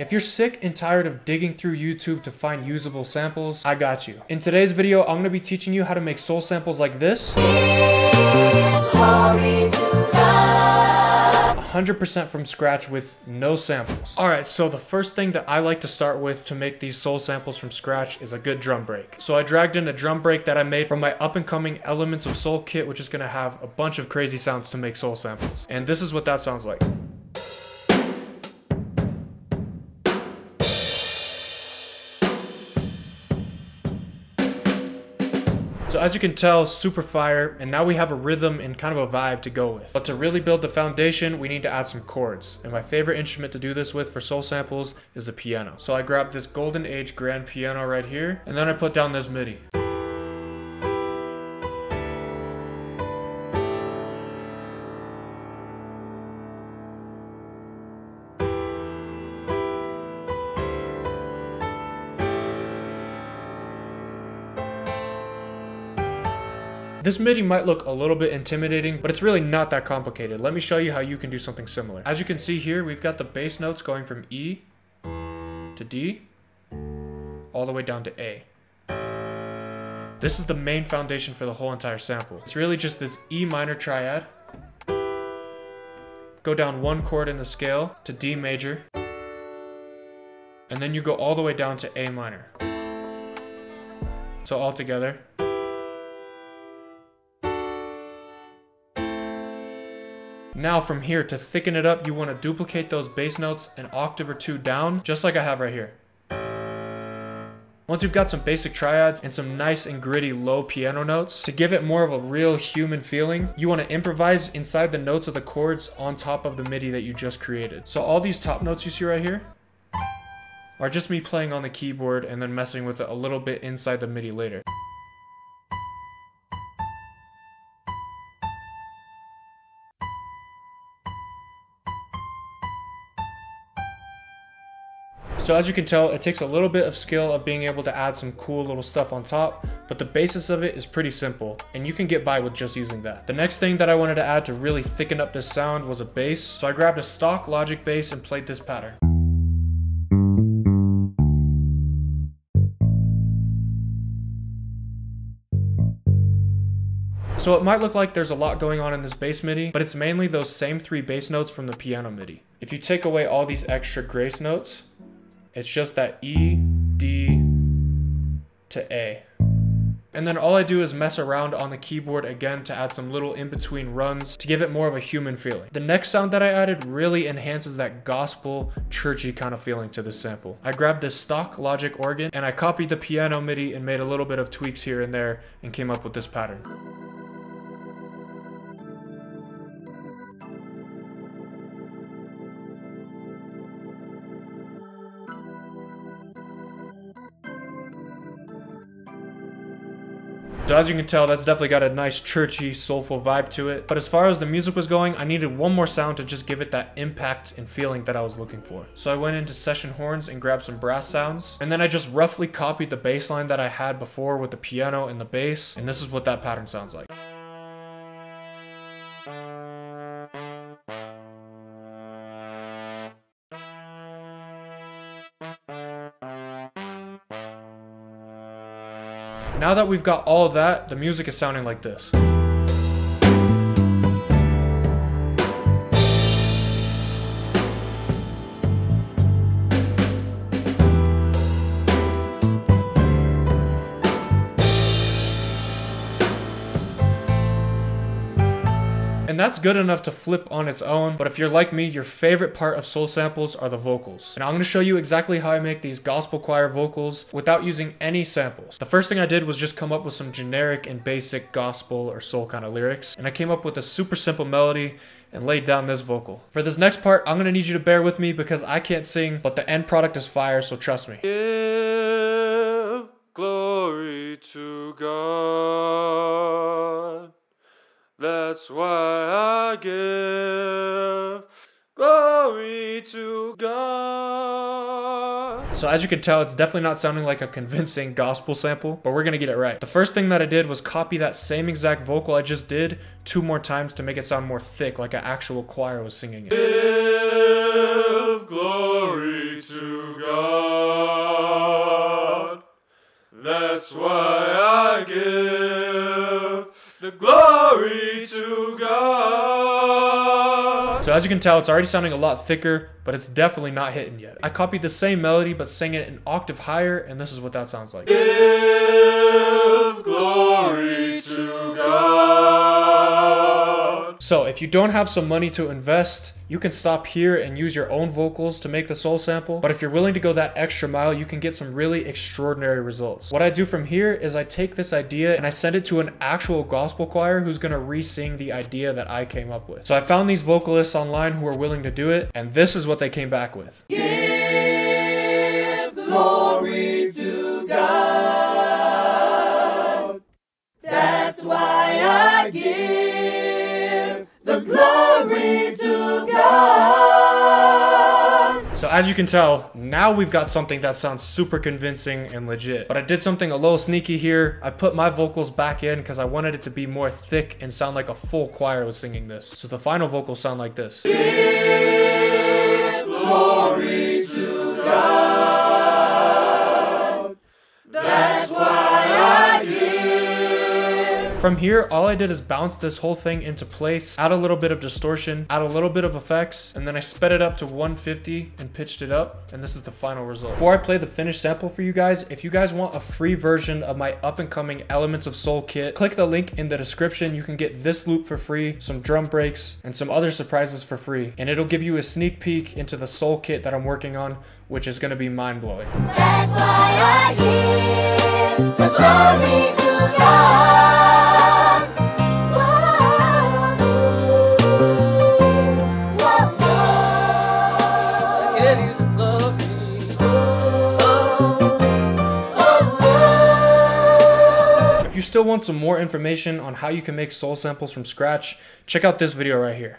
If you're sick and tired of digging through YouTube to find usable samples, I got you. In today's video, I'm going to be teaching you how to make soul samples like this. 100% from scratch with no samples. Alright, so the first thing that I like to start with to make these soul samples from scratch is a good drum break. So I dragged in a drum break that I made from my up and coming Elements of Soul kit, which is going to have a bunch of crazy sounds to make soul samples. And this is what that sounds like. So as you can tell, super fire, and now we have a rhythm and kind of a vibe to go with. But to really build the foundation, we need to add some chords. And my favorite instrument to do this with for soul samples is the piano. So I grabbed this Golden Age grand piano right here, and then I put down this MIDI. This MIDI might look a little bit intimidating, but it's really not that complicated. Let me show you how you can do something similar. As you can see here, we've got the bass notes going from E to D, all the way down to A. This is the main foundation for the whole entire sample. It's really just this E minor triad, go down one chord in the scale to D major, and then you go all the way down to A minor. So all together. Now from here, to thicken it up, you want to duplicate those bass notes an octave or two down, just like I have right here. Once you've got some basic triads and some nice and gritty low piano notes, to give it more of a real human feeling, you want to improvise inside the notes of the chords on top of the MIDI that you just created. So all these top notes you see right here are just me playing on the keyboard and then messing with it a little bit inside the MIDI later. So as you can tell, it takes a little bit of skill of being able to add some cool little stuff on top, but the basis of it is pretty simple, and you can get by with just using that. The next thing that I wanted to add to really thicken up this sound was a bass, so I grabbed a stock Logic bass and played this pattern. So it might look like there's a lot going on in this bass MIDI, but it's mainly those same three bass notes from the piano MIDI. If you take away all these extra grace notes, it's just that E, D, to A. And then all I do is mess around on the keyboard again to add some little in-between runs to give it more of a human feeling. The next sound that I added really enhances that gospel, churchy kind of feeling to this sample. I grabbed this stock Logic organ and I copied the piano MIDI and made a little bit of tweaks here and there and came up with this pattern. So as you can tell, that's definitely got a nice churchy, soulful vibe to it. But as far as the music was going, I needed one more sound to just give it that impact and feeling that I was looking for. So I went into session horns and grabbed some brass sounds. And then I just roughly copied the bass line that I had before with the piano and the bass. And this is what that pattern sounds like. Now that we've got all of that, the music is sounding like this. And that's good enough to flip on its own, but if you're like me, your favorite part of soul samples are the vocals. And I'm going to show you exactly how I make these gospel choir vocals without using any samples. The first thing I did was just come up with some generic and basic gospel or soul kind of lyrics, and I came up with a super simple melody and laid down this vocal. For this next part, I'm going to need you to bear with me because I can't sing, but the end product is fire, so trust me. Give glory to God. That's why I give glory to God. So as you can tell, it's definitely not sounding like a convincing gospel sample, but we're gonna get it right. The first thing that I did was copy that same exact vocal I just did 2 more times to make it sound more thick, like an actual choir was singing it. Give glory to That's why I give the glory to God. So as you can tell, it's already sounding a lot thicker, but it's definitely not hitting yet. I copied the same melody, but sang it an octave higher, and this is what that sounds like. Give glory to God. So if you don't have some money to invest, you can stop here and use your own vocals to make the soul sample. But if you're willing to go that extra mile, you can get some really extraordinary results. What I do from here is I take this idea and I send it to an actual gospel choir who's gonna re-sing the idea that I came up with. So I found these vocalists online who are willing to do it, and this is what they came back with. Give glory to God. That's why I give the glory to God. So as you can tell, now we've got something that sounds super convincing and legit. But I did something a little sneaky here. I put my vocals back in because I wanted it to be more thick and sound like a full choir was singing this. So the final vocals sound like this. Give glory to God. That's why I give. From here, all I did is bounce this whole thing into place, add a little bit of distortion, add a little bit of effects, and then I sped it up to 150 and pitched it up, and this is the final result. Before I play the finished sample for you guys, if you guys want a free version of my up-and-coming Elements of Soul kit, click the link in the description. You can get this loop for free, some drum breaks, and some other surprises for free, and it'll give you a sneak peek into the Soul kit that I'm working on, which is gonna be mind-blowing. That's why I give the glory to God. If you still want some more information on how you can make soul samples from scratch, check out this video right here.